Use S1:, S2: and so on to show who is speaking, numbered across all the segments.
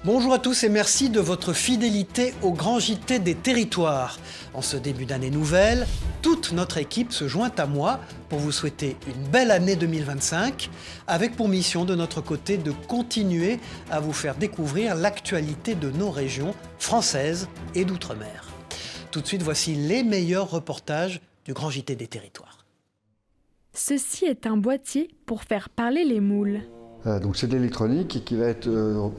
S1: Bonjour à tous et merci de votre fidélité au Grand JT des Territoires. En ce début d'année nouvelle, toute notre équipe se joint à moi pour vous souhaiter une belle année 2025, avec pour mission de notre côté de continuer à vous faire découvrir l'actualité de nos régions françaises et d'outre-mer. Tout de suite, voici les meilleurs reportages du Grand JT des Territoires.
S2: Ceci est un boîtier pour faire parler les moules.
S3: Donc c'est de l'électronique qui va être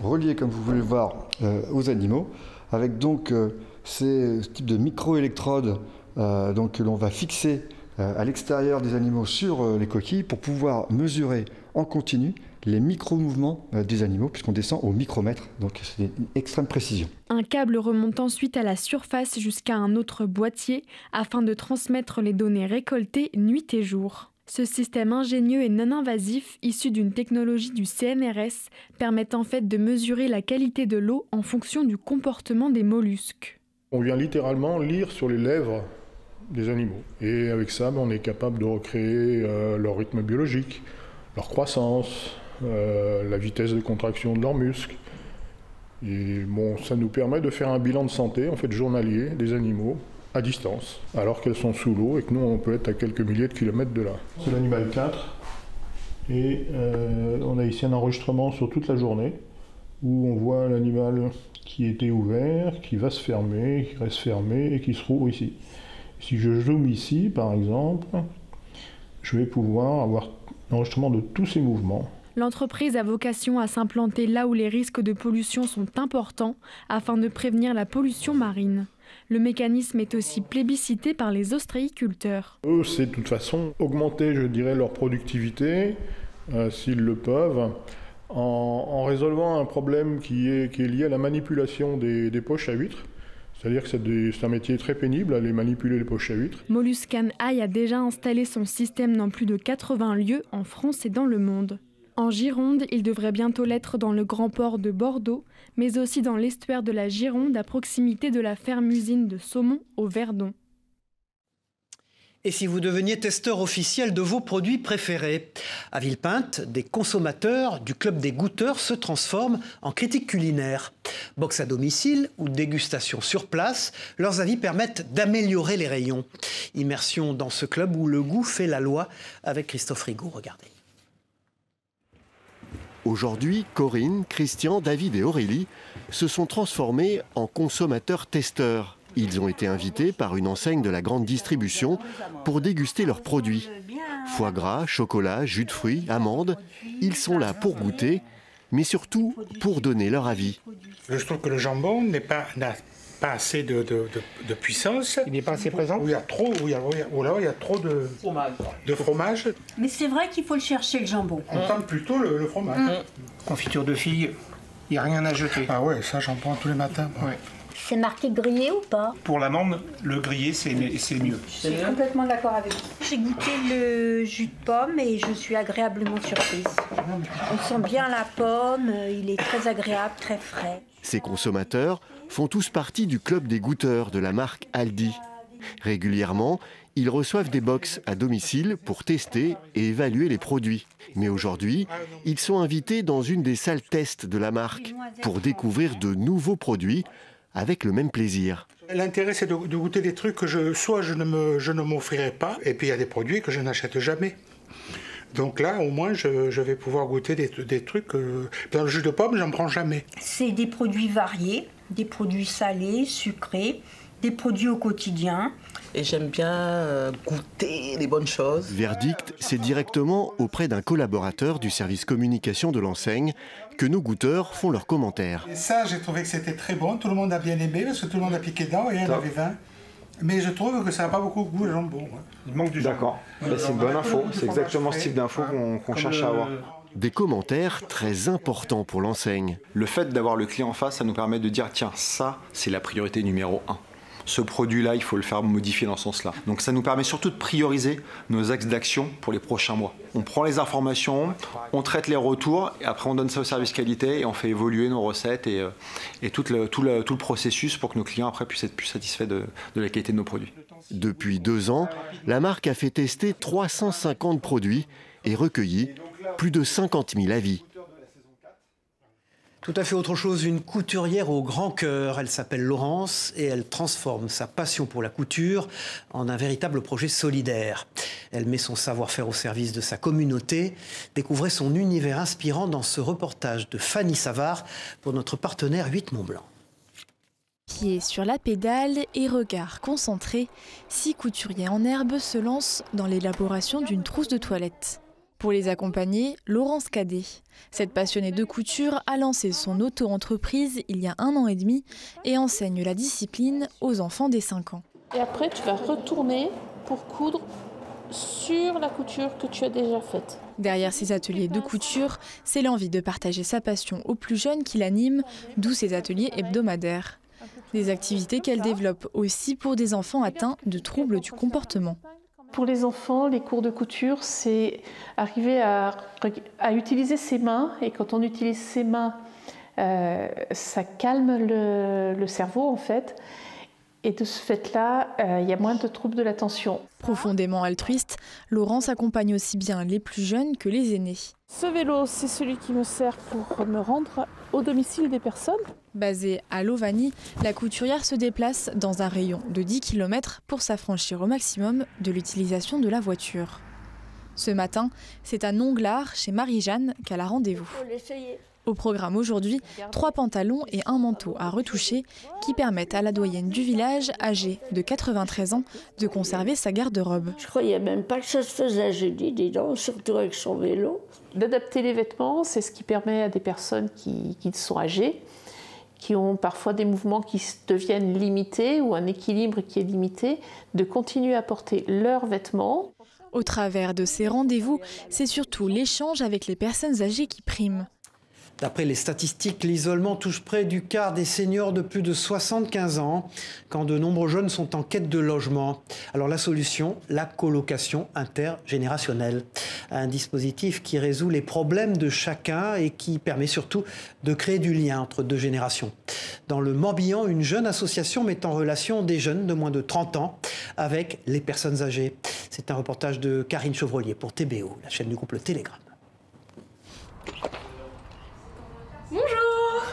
S3: relié, comme vous voulez le voir, aux animaux, avec donc ce type de micro-électrodes que l'on va fixer à l'extérieur des animaux sur les coquilles pour pouvoir mesurer en continu les micro-mouvements des animaux, puisqu'on descend au micromètre, donc c'est une extrême précision.
S2: Un câble remonte ensuite à la surface jusqu'à un autre boîtier afin de transmettre les données récoltées nuit et jour. Ce système ingénieux et non invasif, issu d'une technologie du CNRS, permet en fait de mesurer la qualité de l'eau en fonction du comportement des mollusques.
S4: On vient littéralement lire sur les lèvres des animaux. Et avec ça, on est capable de recréer leur rythme biologique, leur croissance, la vitesse de contraction de leurs muscles. Et bon, ça nous permet de faire un bilan de santé, en fait, journalier des animaux, à distance, alors qu'elles sont sous l'eau et que nous, on peut être à quelques milliers de kilomètres de là. C'est l'animal 4 et on a ici un enregistrement sur toute la journée où on voit l'animal qui était ouvert, qui va se fermer, qui reste fermé et qui se rouvre ici. Si je zoome ici, par exemple, je vais pouvoir avoir l'enregistrement de tous ces mouvements.
S2: L'entreprise a vocation à s'implanter là où les risques de pollution sont importants afin de prévenir la pollution marine. Le mécanisme est aussi plébiscité par les ostréiculteurs.
S4: Eux, c'est de toute façon augmenter, je dirais, leur productivité, s'ils le peuvent, en résolvant un problème qui est lié à la manipulation des poches à huîtres. C'est-à-dire que c'est un métier très pénible, aller manipuler les poches à huîtres.
S2: Moluscan Eye a déjà installé son système dans plus de 80 lieux en France et dans le monde. En Gironde, il devrait bientôt l'être dans le grand port de Bordeaux, mais aussi dans l'estuaire de la Gironde à proximité de la ferme-usine de saumon au Verdon.
S1: Et si vous deveniez testeur officiel de vos produits préférés? À Villepinte, des consommateurs du Club des Goûteurs se transforment en critiques culinaires. Box à domicile ou dégustation sur place, leurs avis permettent d'améliorer les rayons. Immersion dans ce club où le goût fait la loi avec Christophe Rigaud, regardez.
S5: Aujourd'hui, Corinne, Christian, David et Aurélie se sont transformés en consommateurs-testeurs. Ils ont été invités par une enseigne de la grande distribution pour déguster leurs produits. Foie gras, chocolat, jus de fruits, amandes, ils sont là pour goûter, mais surtout pour donner leur avis.
S6: Je trouve que le jambon n'a pas assez de puissance. Il n'est pas assez présent. Il y a trop, il y a trop de fromage.
S7: Mais c'est vrai qu'il faut le chercher, le jambon.
S6: On tente plutôt le fromage.
S8: Confiture de figue, il n'y a rien à jeter.
S6: Ah ouais, ça j'en prends tous les matins.
S8: Ouais.
S7: C'est marqué grillé ou pas?
S8: Pour l'amande, le grillé c'est mieux.
S7: Je suis complètement d'accord avec vous. J'ai goûté le jus de pomme et je suis agréablement surprise. On sent bien la pomme, il est très agréable, très frais.
S5: Ces consommateurs font tous partie du Club des Goûteurs de la marque Aldi. Régulièrement, ils reçoivent des box à domicile pour tester et évaluer les produits. Mais aujourd'hui, ils sont invités dans une des salles tests de la marque pour découvrir de nouveaux produits avec le même plaisir.
S6: L'intérêt, c'est de goûter des trucs que je ne m'offrirai pas, et puis il y a des produits que je n'achète jamais. Donc là, au moins, je vais pouvoir goûter des trucs. Dans le jus de pomme, j'en prends jamais.
S7: C'est des produits variés, des produits salés, sucrés, des produits au quotidien.
S9: Et j'aime bien goûter les bonnes choses.
S5: Verdict, c'est directement auprès d'un collaborateur du service communication de l'enseigne que nos goûteurs font leurs commentaires.
S6: Et ça, j'ai trouvé que c'était très bon. Tout le monde a bien aimé parce que tout le monde a piqué dedans et il y en avait 20. Mais je trouve que ça n'a pas beaucoup de goût le jambon. Il manque du jambon.
S10: D'accord. C'est une bonne info. C'est exactement ce type d'info qu'on cherche à avoir.
S5: Des commentaires très importants pour l'enseigne.
S10: Le fait d'avoir le client en face, ça nous permet de dire tiens, ça, c'est la priorité numéro 1. Ce produit-là, il faut le faire modifier dans ce sens-là. Donc ça nous permet surtout de prioriser nos axes d'action pour les prochains mois. On prend les informations, on traite les retours, et après on donne ça au service qualité et on fait évoluer nos recettes et tout le processus pour que nos clients après puissent être plus satisfaits de la qualité de nos produits.
S5: Depuis 2 ans, la marque a fait tester 350 produits et recueilli plus de 50 000 avis.
S1: Tout à fait autre chose, une couturière au grand cœur. Elle s'appelle Laurence et elle transforme sa passion pour la couture en un véritable projet solidaire. Elle met son savoir-faire au service de sa communauté. Découvrez son univers inspirant dans ce reportage de Fanny Savard pour notre partenaire 8 Mont-Blanc.
S2: Pieds sur la pédale et regard concentré, 6 couturiers en herbe se lancent dans l'élaboration d'une trousse de toilette. Pour les accompagner, Laurence Cadet. Cette passionnée de couture a lancé son auto-entreprise il y a 1 an et demi et enseigne la discipline aux enfants dès 5 ans.
S11: Et après, tu vas retourner pour coudre sur la couture que tu as déjà faite.
S2: Derrière ces ateliers de couture, c'est l'envie de partager sa passion aux plus jeunes qui l'anime, d'où ces ateliers hebdomadaires. Des activités qu'elle développe aussi pour des enfants atteints de troubles du comportement.
S11: Pour les enfants, les cours de couture, c'est arriver à utiliser ses mains. Et quand on utilise ses mains, ça calme le cerveau en fait. Et de ce fait-là, il y a moins de troubles de l'attention.
S2: Profondément altruiste, Laurence accompagne aussi bien les plus jeunes que les aînés.
S11: Ce vélo, c'est celui qui me sert pour me rendre au domicile des personnes.
S2: Basée à Lovani, la couturière se déplace dans un rayon de 10 km pour s'affranchir au maximum de l'utilisation de la voiture. Ce matin, c'est à Nonglard, chez Marie-Jeanne, qu'elle a rendez-vous. Au programme aujourd'hui, 3 pantalons et un manteau à retoucher qui permettent à la doyenne du village, âgée de 93 ans, de conserver sa garde-robe.
S12: Je croyais même pas que ça se faisait, j'ai dit, dis donc, surtout avec son vélo.
S11: D'adapter les vêtements, c'est ce qui permet à des personnes qui sont âgées, qui ont parfois des mouvements qui deviennent limités ou un équilibre qui est limité, de continuer à porter leurs vêtements.
S2: Au travers de ces rendez-vous, c'est surtout l'échange avec les personnes âgées qui prime.
S1: D'après les statistiques, l'isolement touche près du quart des seniors de plus de 75 ans, quand de nombreux jeunes sont en quête de logement. Alors la solution, la colocation intergénérationnelle. Un dispositif qui résout les problèmes de chacun et qui permet surtout de créer du lien entre 2 générations. Dans le Morbihan, une jeune association met en relation des jeunes de moins de 30 ans avec les personnes âgées. C'est un reportage de Karine Chevrolier pour TBO, la chaîne du groupe Le Télégramme.
S13: Bonjour!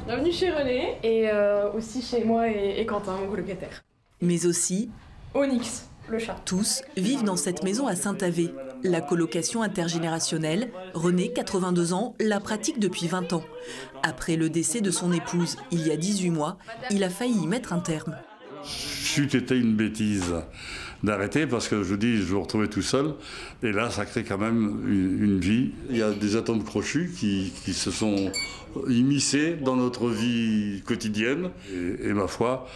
S13: Bienvenue chez René et aussi chez moi et Quentin, mon colocataire.
S14: Mais aussi
S13: Onyx, le chat.
S14: Tous vivent dans cette maison à Saint-Avé. La colocation intergénérationnelle, René, 82 ans, la pratique depuis 20 ans. Après le décès de son épouse, il y a 18 mois, il a failli y mettre un terme.
S15: C'eût été une bêtise d'arrêter parce que je vous dis, je me retrouvais tout seul et là ça crée quand même une vie. Il y a des atomes crochus qui se sont immiscés dans notre vie quotidienne et ma foi,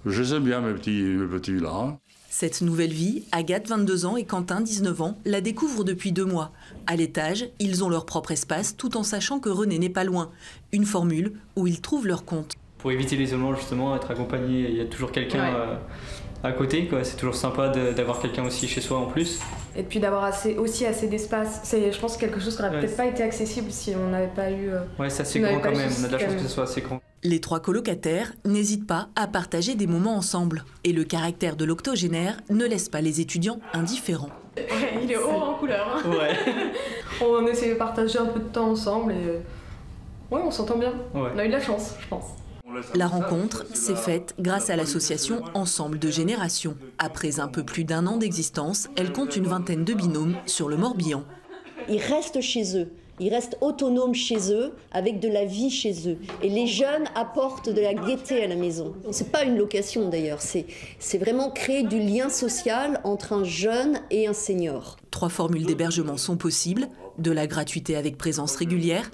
S15: je les aime bien mes petits là. Hein.
S14: Cette nouvelle vie, Agathe, 22 ans, et Quentin, 19 ans, la découvrent depuis 2 mois. À l'étage, ils ont leur propre espace tout en sachant que René n'est pas loin. Une formule où ils trouvent leur compte.
S16: Pour éviter l'isolement, justement, être accompagné, il y a toujours quelqu'un à côté, quoi. C'est toujours sympa d'avoir quelqu'un aussi chez soi en plus.
S13: Et puis d'avoir aussi assez d'espace. C'est, je pense, quelque chose qui n'aurait peut-être pas été accessible si on n'avait pas eu...
S16: Ouais, c'est assez grand quand même, on a de la chance que ce soit assez grand.
S14: Les 3 colocataires n'hésitent pas à partager des moments ensemble. Et le caractère de l'octogénaire ne laisse pas les étudiants indifférents.
S13: Ouais, il est haut en couleur. Hein.
S16: Ouais.
S13: On essaie de partager un peu de temps ensemble et... Ouais, on s'entend bien. Ouais. On a eu de la chance, je pense.
S14: La rencontre s'est faite grâce à l'association Ensemble de Générations. Après un peu plus d'1 an d'existence, elle compte une vingtaine de binômes sur le Morbihan.
S17: Ils restent chez eux, ils restent autonomes chez eux, avec de la vie chez eux. Et les jeunes apportent de la gaieté à la maison. C'est pas une location d'ailleurs, c'est vraiment créer du lien social entre un jeune et un senior.
S14: 3 formules d'hébergement sont possibles, de la gratuité avec présence régulière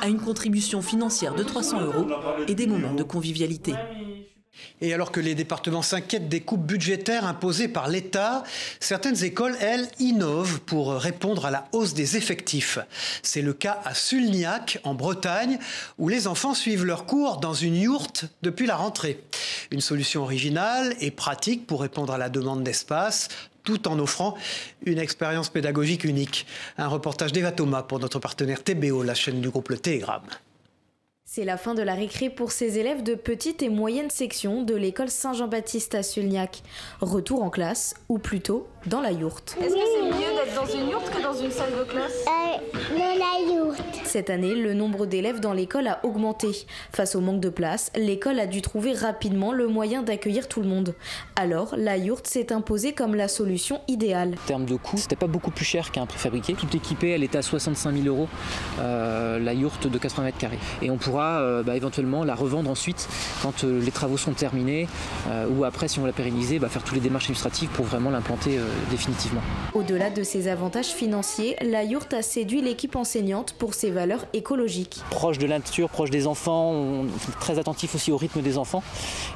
S14: à une contribution financière de 300 € et des moments de convivialité.
S1: Et alors que les départements s'inquiètent des coupes budgétaires imposées par l'État, certaines écoles, elles, innovent pour répondre à la hausse des effectifs. C'est le cas à Sulniac, en Bretagne, où les enfants suivent leurs cours dans une yourte depuis la rentrée. Une solution originale et pratique pour répondre à la demande d'espace, tout en offrant une expérience pédagogique unique. Un reportage d'Eva Thomas pour notre partenaire TBO, la chaîne du groupe Le Télégramme.
S18: C'est la fin de la récré pour ces élèves de petite et moyenne section de l'école Saint-Jean-Baptiste à Sulniac. Retour en classe, ou plutôt dans la yourte.
S19: Est-ce que c'est mieux d'être dans une yourte que dans une salle de classe?
S20: Dans la yourte.
S18: Cette année, le nombre d'élèves dans l'école a augmenté. Face au manque de place, l'école a dû trouver rapidement le moyen d'accueillir tout le monde. Alors, la yourte s'est imposée comme la solution idéale.
S19: En termes de coût, c'était pas beaucoup plus cher qu'un préfabriqué. Tout équipé, elle était à 65 000 €, la yourte de 80 mètres carrés. Et on pourra éventuellement la revendre ensuite quand les travaux sont terminés ou après, si on l'a pérennisée, faire tous les démarches administratives pour vraiment l'implanter définitivement.
S18: Au-delà de ses avantages financiers, la yourte a séduit l'équipe enseignante pour ses valeurs écologiques.
S19: Proche de la nature, proche des enfants, on est très attentif aussi au rythme des enfants.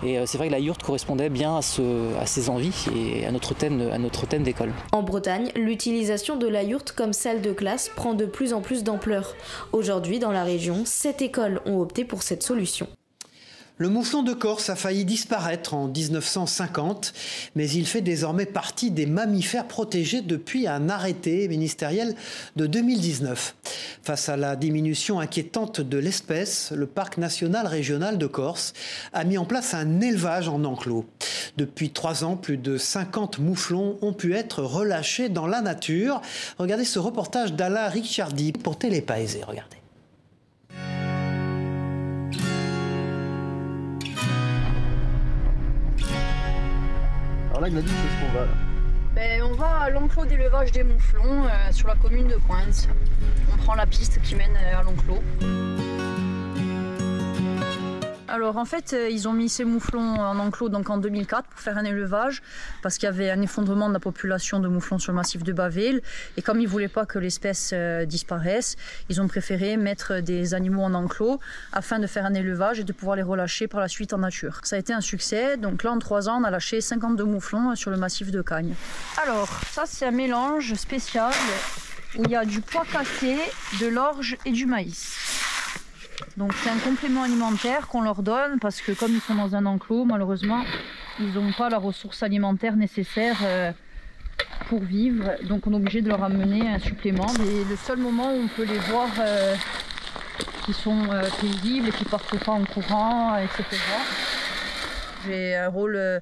S19: Et c'est vrai que la yourte correspondait bien à ses envies et à notre thème d'école.
S18: En Bretagne, l'utilisation de la yourte comme salle de classe prend de plus en plus d'ampleur. Aujourd'hui, dans la région, 7 écoles ont opté pour cette solution.
S1: Le mouflon de Corse a failli disparaître en 1950, mais il fait désormais partie des mammifères protégés depuis un arrêté ministériel de 2019. Face à la diminution inquiétante de l'espèce, le Parc national régional de Corse a mis en place un élevage en enclos. Depuis 3 ans, plus de 50 mouflons ont pu être relâchés dans la nature. Regardez ce reportage d'Alain Ricciardi pour Télépaésé. Regardez.
S20: Alors là, Gladys, qu'est-ce qu'on va là? On va à l'enclos d'élevage des mouflons sur la commune de Cointes. On prend la piste qui mène à l'enclos. Alors en fait, ils ont mis ces mouflons en enclos donc en 2004 pour faire un élevage parce qu'il y avait un effondrement de la population de mouflons sur le massif de Baville. Et comme ils ne voulaient pas que l'espèce disparaisse, ils ont préféré mettre des animaux en enclos afin de faire un élevage et de pouvoir les relâcher par la suite en nature. Ça a été un succès. Donc là, en 3 ans, on a lâché 52 mouflons sur le massif de Cagnes. Alors, ça c'est un mélange spécial où il y a du pois cassé, de l'orge et du maïs. Donc c'est un complément alimentaire qu'on leur donne parce que comme ils sont dans un enclos, malheureusement, ils n'ont pas la ressource alimentaire nécessaire pour vivre. Donc on est obligé de leur amener un supplément. Et le seul moment où on peut les voir qui sont paisibles et qui ne partent pas en courant, etc. J'ai un rôle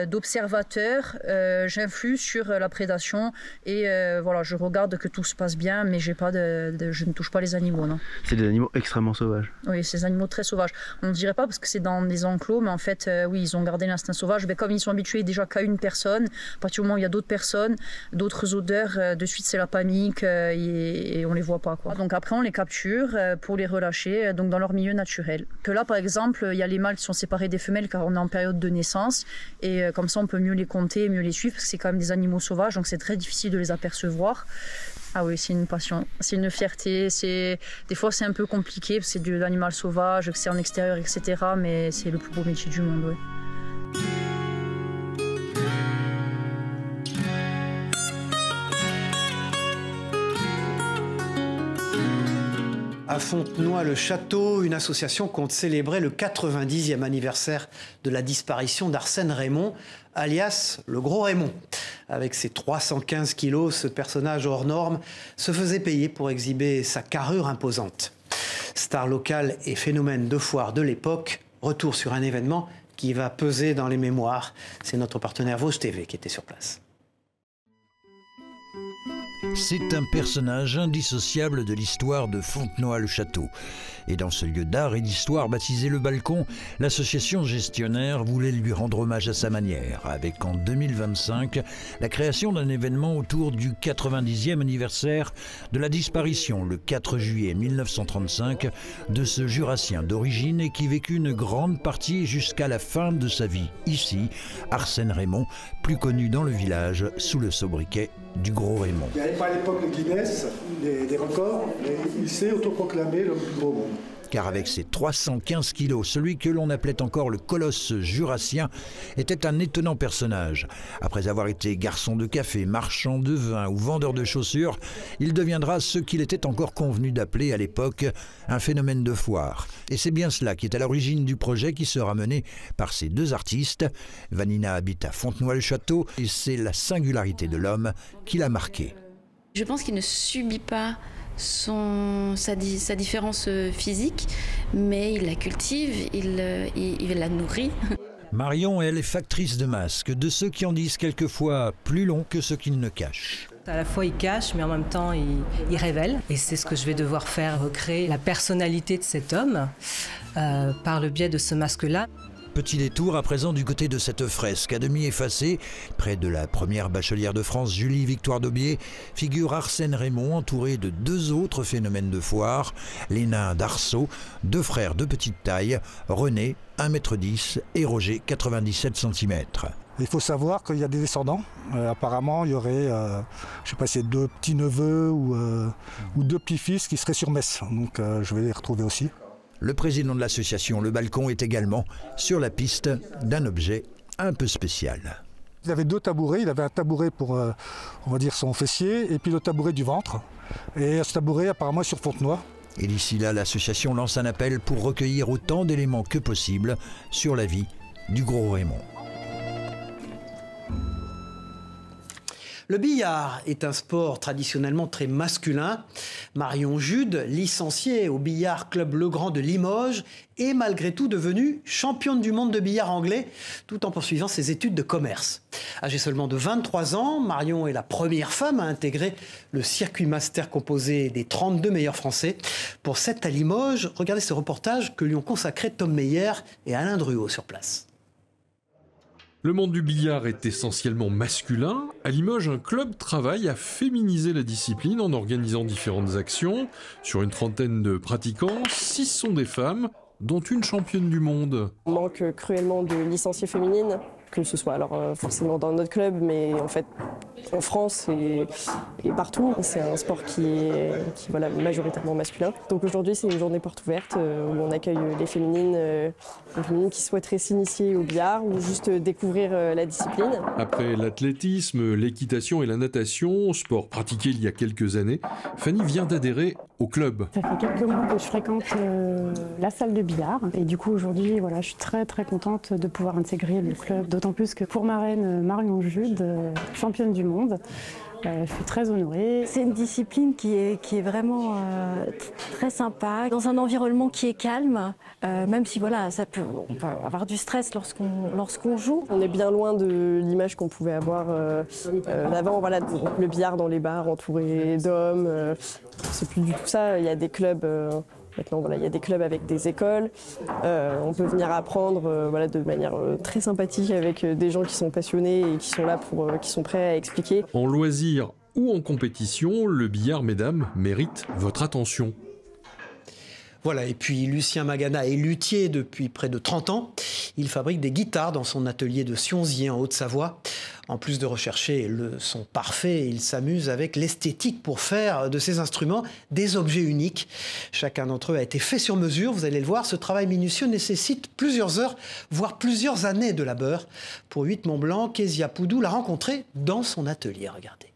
S20: d'observateur, j'influe sur la prédation et voilà, je regarde que tout se passe bien, mais je ne touche pas les animaux. Non.
S21: C'est des animaux extrêmement sauvages.
S20: Oui, c'est des animaux très sauvages. On ne dirait pas parce que c'est dans des enclos, mais en fait, oui, ils ont gardé l'instinct sauvage. Mais comme ils sont habitués déjà qu'à une personne, à partir du moment où il y a d'autres personnes, d'autres odeurs, de suite c'est la panique et on les voit pas, quoi. Donc après, on les capture pour les relâcher donc dans leur milieu naturel. Que là, par exemple, il y a les mâles qui sont séparés des femelles car on est en période de naissance et comme ça on peut mieux les compter, mieux les suivre parce que c'est quand même des animaux sauvages donc c'est très difficile de les apercevoir. Ah oui, c'est une passion, c'est une fierté, des fois c'est un peu compliqué parce que c'est de l'animal sauvage, que c'est en extérieur, etc. mais c'est le plus beau métier du monde. Oui.
S1: À Fontenoy-le-Château, une association compte célébrer le 90e anniversaire de la disparition d'Arsène Raymond, alias le Gros Raymond. Avec ses 315 kilos, ce personnage hors norme se faisait payer pour exhiber sa carrure imposante. Star locale et phénomène de foire de l'époque, retour sur un événement qui va peser dans les mémoires. C'est notre partenaire Vosges TV qui était sur place.
S22: C'est un personnage indissociable de l'histoire de Fontenoy-le-Château. Et dans ce lieu d'art et d'histoire baptisé Le Balcon, l'association gestionnaire voulait lui rendre hommage à sa manière, avec en 2025 la création d'un événement autour du 90e anniversaire de la disparition, le 4 juillet 1935, de ce jurassien d'origine et qui vécut une grande partie jusqu'à la fin de sa vie. Ici, Arsène Raymond, plus connu dans le village sous le sobriquet du Gros Raymond.
S23: Il n'y avait pas à l'époque le Guinness, des records, mais il s'est autoproclamé l'homme du gros monde.
S22: Car avec ses 315 kilos, celui que l'on appelait encore le colosse jurassien était un étonnant personnage. Après avoir été garçon de café, marchand de vin ou vendeur de chaussures, il deviendra ce qu'il était encore convenu d'appeler à l'époque un phénomène de foire. Et c'est bien cela qui est à l'origine du projet qui sera mené par ces 2 artistes. Vanina habite à Fontenoy-le-Château et c'est la singularité de l'homme qui l'a marqué.
S24: Je pense qu'il ne subit pas sa différence physique, mais il la cultive, il la nourrit.
S22: Marion, elle est factrice de masques, de ceux qui en disent quelquefois plus long que ce qu'ils ne cachent.
S3: À la fois, il cache, mais en même temps, il révèle. Et c'est ce que je vais devoir faire, recréer la personnalité de cet homme par le biais de ce masque-là.
S22: Petit détour à présent du côté de cette fresque à demi effacée. Près de la première bachelière de France, Julie Victoire d'Aubier, figure Arsène Raymond entouré de deux autres phénomènes de foire, les nains d'Arceau, deux frères de petite taille, René, 1,10 m et Roger, 97 cm.
S23: Il faut savoir qu'il y a des descendants. Apparemment, il y aurait, je ne sais pas si c'est deux petits-neveux ou deux petits-fils qui seraient sur Metz. Donc je vais les retrouver aussi.
S22: Le président de l'association Le Balcon est également sur la piste d'un objet un peu spécial.
S23: Il avait deux tabourets. Il avait un tabouret pour, on va dire, son fessier et puis le tabouret du ventre. Et ce tabouret apparemment est sur Fontenoy.
S22: Et d'ici là, l'association lance un appel pour recueillir autant d'éléments que possible sur la vie du gros Raymond.
S1: Le billard est un sport traditionnellement très masculin. Marion Jude, licenciée au Billard Club Legrand de Limoges, est malgré tout devenue championne du monde de billard anglais, tout en poursuivant ses études de commerce. Âgée seulement de 23 ans, Marion est la première femme à intégrer le circuit master composé des 32 meilleurs Français. Pour cette à Limoges, regardez ce reportage que lui ont consacré Tom Meyer et Alain Druot sur place.
S4: Le monde du billard est essentiellement masculin. À Limoges, un club travaille à féminiser la discipline en organisant différentes actions. Sur une trentaine de pratiquants, 6 sont des femmes, dont une championne du monde.
S7: On manque cruellement de licenciées féminines, que ce soit alors forcément dans notre club, mais en fait en France et partout. C'est un sport qui est voilà, majoritairement masculin. Donc aujourd'hui, c'est une journée porte ouverte où on accueille les féminines qui souhaiteraient s'initier au billard ou juste découvrir la discipline.
S4: Après l'athlétisme, l'équitation et la natation, sport pratiqué il y a quelques années, Fanny vient d'adhérer au club.
S8: Ça fait quelques mois que je fréquente la salle de billard et du coup aujourd'hui, voilà, je suis très contente de pouvoir intégrer le club. D'autant plus que pour ma reine Marion Jude, championne du monde, je suis très honorée.
S25: C'est une discipline qui est vraiment très sympa, dans un environnement qui est calme, même si voilà, on peut avoir du stress lorsqu'on joue.
S7: On est bien loin de l'image qu'on pouvait avoir d'avant, voilà, le billard dans les bars entouré d'hommes. C'est plus du tout ça, il y a des clubs... Maintenant, voilà, il y a des clubs avec des écoles. On peut venir apprendre voilà, de manière très sympathique avec des gens qui sont passionnés et qui sont là qui sont prêts à expliquer.
S4: En loisir ou en compétition, le billard, mesdames, mérite votre attention.
S1: Voilà, et puis Lucien Magana est luthier depuis près de 30 ans. Il fabrique des guitares dans son atelier de Sionzier en Haute-Savoie. En plus de rechercher le son parfait, il s'amuse avec l'esthétique pour faire de ces instruments des objets uniques. Chacun d'entre eux a été fait sur mesure, vous allez le voir. Ce travail minutieux nécessite plusieurs heures, voire plusieurs années de labeur. Pour 8 Mont-Blanc, Kezia Poudou l'a rencontré dans son atelier. Regardez.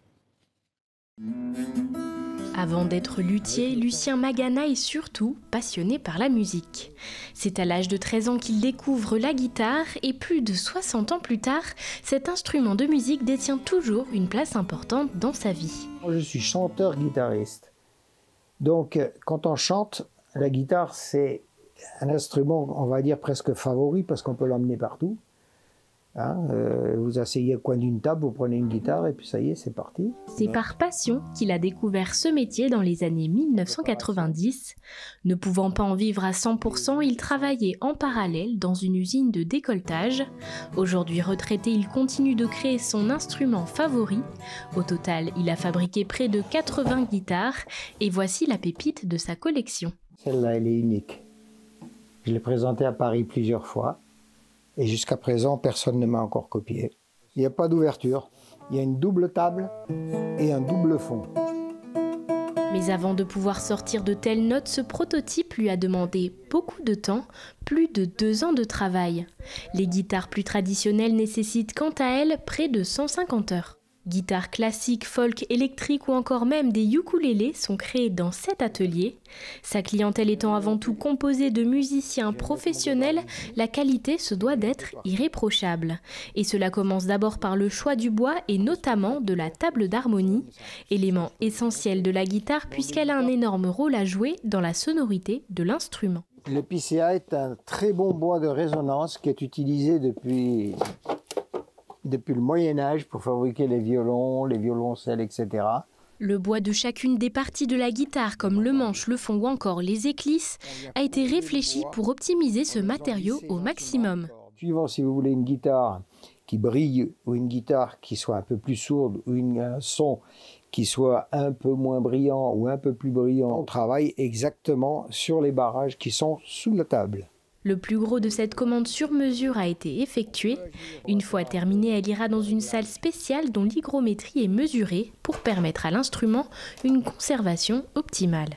S2: Avant d'être luthier, Lucien Magana est surtout passionné par la musique. C'est à l'âge de 13 ans qu'il découvre la guitare et plus de 60 ans plus tard, cet instrument de musique détient toujours une place importante dans sa vie.
S26: Je suis chanteur-guitariste. Donc quand on chante, la guitare c'est un instrument, on va dire presque favori parce qu'on peut l'emmener partout. Hein, vous asseyez au coin d'une table, vous prenez une guitare et puis ça y est, c'est parti.
S2: C'est par passion qu'il a découvert ce métier dans les années 1990. Ne pouvant pas en vivre à 100%, il travaillait en parallèle dans une usine de décolletage. Aujourd'hui retraité, il continue de créer son instrument favori. Au total, il a fabriqué près de 80 guitares et voici la pépite de sa collection.
S26: Celle-là, elle est unique. Je l'ai présentée à Paris plusieurs fois. Et jusqu'à présent, personne ne m'a encore copié. Il n'y a pas d'ouverture. Il y a une double table et un double fond.
S2: Mais avant de pouvoir sortir de telles notes, ce prototype lui a demandé beaucoup de temps, plus de 2 ans de travail. Les guitares plus traditionnelles nécessitent quant à elles près de 150 heures. Guitares classiques, folk, électriques ou encore même des ukulélés sont créés dans cet atelier. Sa clientèle étant avant tout composée de musiciens professionnels, la qualité se doit d'être irréprochable. Et cela commence d'abord par le choix du bois et notamment de la table d'harmonie, élément essentiel de la guitare puisqu'elle a un énorme rôle à jouer dans la sonorité de l'instrument.
S26: Le PCA est un très bon bois de résonance qui est utilisé depuis le Moyen-Âge pour fabriquer les violons, les violoncelles, etc.
S5: Le bois de chacune des parties de la guitare, comme le manche, le fond ou encore les éclisses, a été réfléchi pour optimiser ce matériau au maximum.
S26: Suivant si vous voulez une guitare qui brille ou une guitare qui soit un peu plus sourde ou un son qui soit un peu moins brillant ou un peu plus brillant, on travaille exactement sur les barrages qui sont sous la table.
S5: Le plus gros de cette commande sur mesure a été effectué. Une fois terminée, elle ira dans une salle spéciale dont l'hygrométrie est mesurée pour permettre à l'instrument une conservation optimale.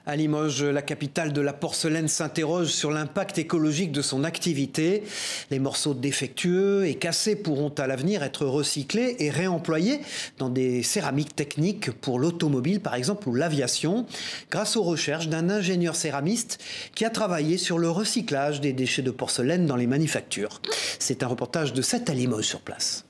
S1: À Limoges, la capitale de la porcelaine s'interroge sur l'impact écologique de son activité. Les morceaux défectueux et cassés pourront à l'avenir être recyclés et réemployés dans des céramiques techniques pour l'automobile par exemple ou l'aviation, grâce aux recherches d'un ingénieur céramiste qui a travaillé sur le recyclage des déchets de porcelaine dans les manufactures. C'est un reportage de 7 à Limoges sur place.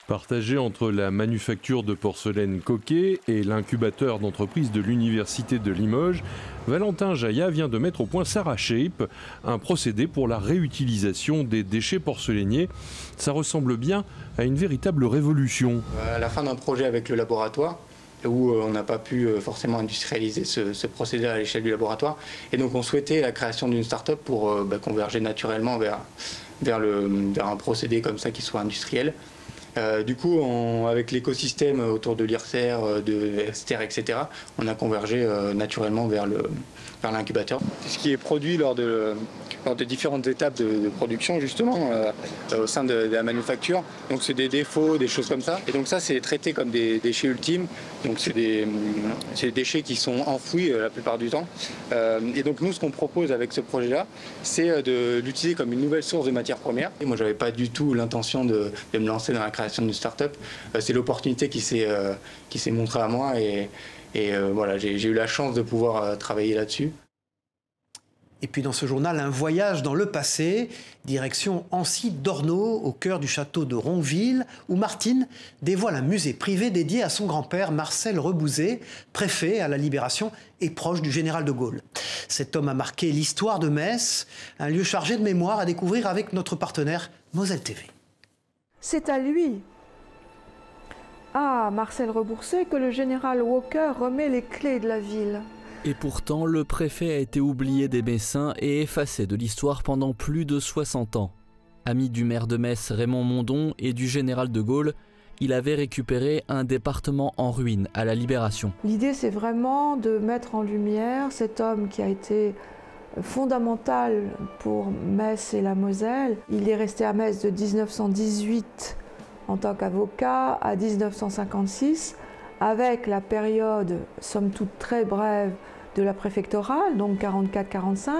S4: Partagé entre la manufacture de porcelaine Coquet et l'incubateur d'entreprise de l'Université de Limoges, Valentin Jaillat vient de mettre au point Sarah Shape, un procédé pour la réutilisation des déchets porcelainiers. Ça ressemble bien à une véritable révolution.
S6: À la fin d'un projet avec le laboratoire, où on n'a pas pu forcément industrialiser ce procédé à l'échelle du laboratoire, et donc on souhaitait la création d'une start-up pour converger naturellement vers un procédé comme ça qui soit industriel. Du coup, avec l'écosystème autour de l'IRSER, de Esther, etc., on a convergé naturellement vers l'incubateur. Ce qui est produit lors de différentes étapes de production, justement, au sein de la manufacture. Donc, c'est des défauts, des choses comme ça. Et donc, ça, c'est traité comme des déchets ultimes. Donc, c'est des déchets qui sont enfouis la plupart du temps. Et donc, nous, ce qu'on propose avec ce projet-là, c'est de l'utiliser comme une nouvelle source de matières premières. Et moi, je n'avais pas du tout l'intention de me lancer dans la création d'une start-up. C'est l'opportunité qui s'est montrée à moi. Et voilà, j'ai eu la chance de pouvoir travailler là-dessus.
S1: Et puis dans ce journal, un voyage dans le passé, direction Ancy-Dorneau, au cœur du château de Ronqueville, où Martine dévoile un musée privé dédié à son grand-père Marcel Rebouzet, préfet à la Libération et proche du général de Gaulle. Cet homme a marqué l'histoire de Metz, un lieu chargé de mémoire à découvrir avec notre partenaire Moselle TV.
S9: C'est à lui, à Marcel Rebouzet, que le général Walker remet les clés de la ville.
S10: Et pourtant, le préfet a été oublié des Messins et effacé de l'histoire pendant plus de 60 ans. Ami du maire de Metz Raymond Mondon et du général de Gaulle, il avait récupéré un département en ruine à la Libération.
S9: L'idée, c'est vraiment de mettre en lumière cet homme qui a été fondamental pour Metz et la Moselle. Il est resté à Metz de 1918 en tant qu'avocat à 1956, avec la période, somme toute très brève, de la préfectorale, donc 44-45,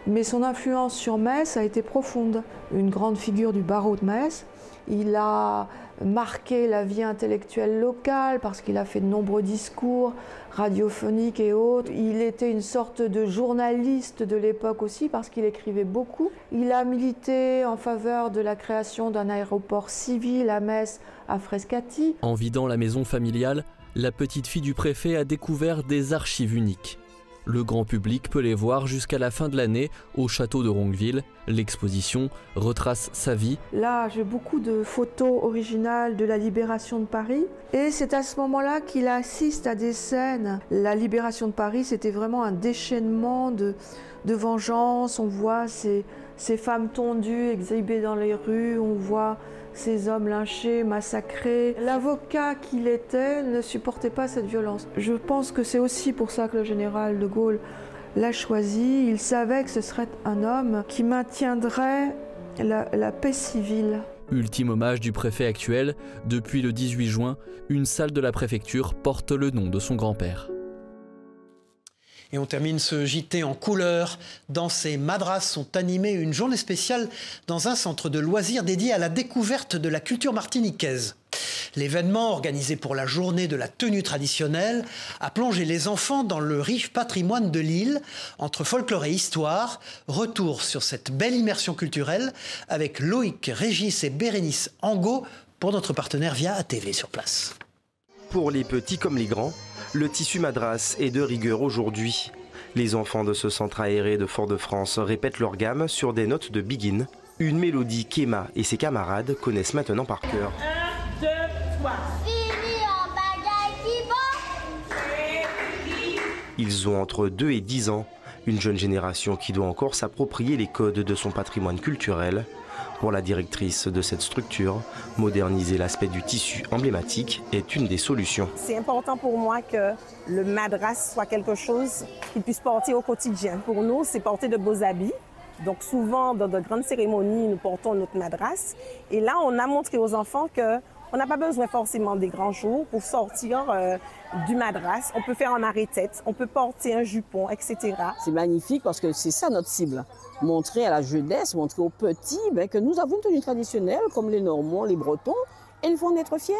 S9: mais son influence sur Metz a été profonde. Une grande figure du barreau de Metz. Il a marqué la vie intellectuelle locale parce qu'il a fait de nombreux discours radiophoniques et autres. Il était une sorte de journaliste de l'époque aussi parce qu'il écrivait beaucoup. Il a milité en faveur de la création d'un aéroport civil à Metz, à Frascati.
S10: En vidant la maison familiale, la petite fille du préfet a découvert des archives uniques. Le grand public peut les voir jusqu'à la fin de l'année au château de Ronqueville. L'exposition retrace sa vie.
S9: Là, j'ai beaucoup de photos originales de la libération de Paris. Et c'est à ce moment-là qu'il assiste à des scènes. La libération de Paris, c'était vraiment un déchaînement de vengeance. On voit ces femmes tondues exhibées dans les rues. On voit ces hommes lynchés, massacrés. L'avocat qu'il était ne supportait pas cette violence. Je pense que c'est aussi pour ça que le général de Gaulle l'a choisi. Il savait que ce serait un homme qui maintiendrait la paix civile.
S10: Ultime hommage du préfet actuel, depuis le 18 juin, une salle de la préfecture porte le nom de son grand-père.
S1: Et on termine ce JT en couleur. Danse et Madras sont animés une journée spéciale dans un centre de loisirs dédié à la découverte de la culture martiniquaise. L'événement, organisé pour la journée de la tenue traditionnelle, a plongé les enfants dans le riche patrimoine de l'île, entre folklore et histoire. Retour sur cette belle immersion culturelle avec Loïc, Régis et Bérénice Angot pour notre partenaire Via ATV sur place.
S11: Pour les petits comme les grands, le tissu Madras est de rigueur aujourd'hui. Les enfants de ce centre aéré de Fort-de-France répètent leur gamme sur des notes de Begin, une mélodie qu'Emma et ses camarades connaissent maintenant par cœur.
S12: 1, 2, 3.
S11: Ils ont entre 2 et 10 ans, une jeune génération qui doit encore s'approprier les codes de son patrimoine culturel. Pour la directrice de cette structure, moderniser l'aspect du tissu emblématique est une des solutions.
S13: C'est important pour moi que le madras soit quelque chose qu'ils puissent porter au quotidien. Pour nous, c'est porter de beaux habits. Donc souvent, dans de grandes cérémonies, nous portons notre madras. Et là, on a montré aux enfants qu'on n'a pas besoin forcément des grands jours pour sortir du madras. On peut faire un arrêt-tête, on peut porter un jupon, etc.
S15: C'est magnifique parce que c'est ça notre cible. Montrer à la jeunesse, montrer aux petits que nous avons une tenue traditionnelle comme les Normands, les Bretons. Et ils vont en être fiers.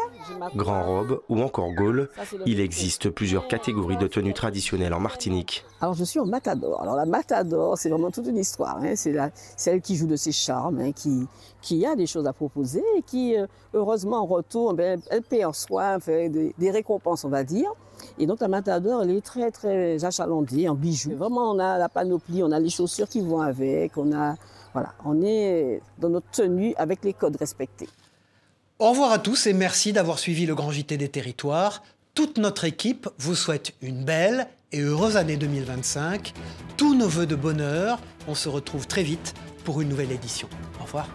S11: Grand robe ou encore gaule, il existe plusieurs catégories de tenues traditionnelles en Martinique.
S15: Alors je suis en matador. Alors la matador, c'est vraiment toute une histoire. Hein. C'est celle qui joue de ses charmes, hein, qui a des choses à proposer et qui, heureusement, en retour, elle paie en soi, fait des récompenses, on va dire. Et donc la matador, elle est très, très achalandée en bijoux. Vraiment, on a la panoplie, on a les chaussures qui vont avec, on est dans notre tenue avec les codes respectés.
S1: Au revoir à tous et merci d'avoir suivi le Grand JT des Territoires. Toute notre équipe vous souhaite une belle et heureuse année 2025. Tous nos vœux de bonheur. On se retrouve très vite pour une nouvelle édition. Au revoir.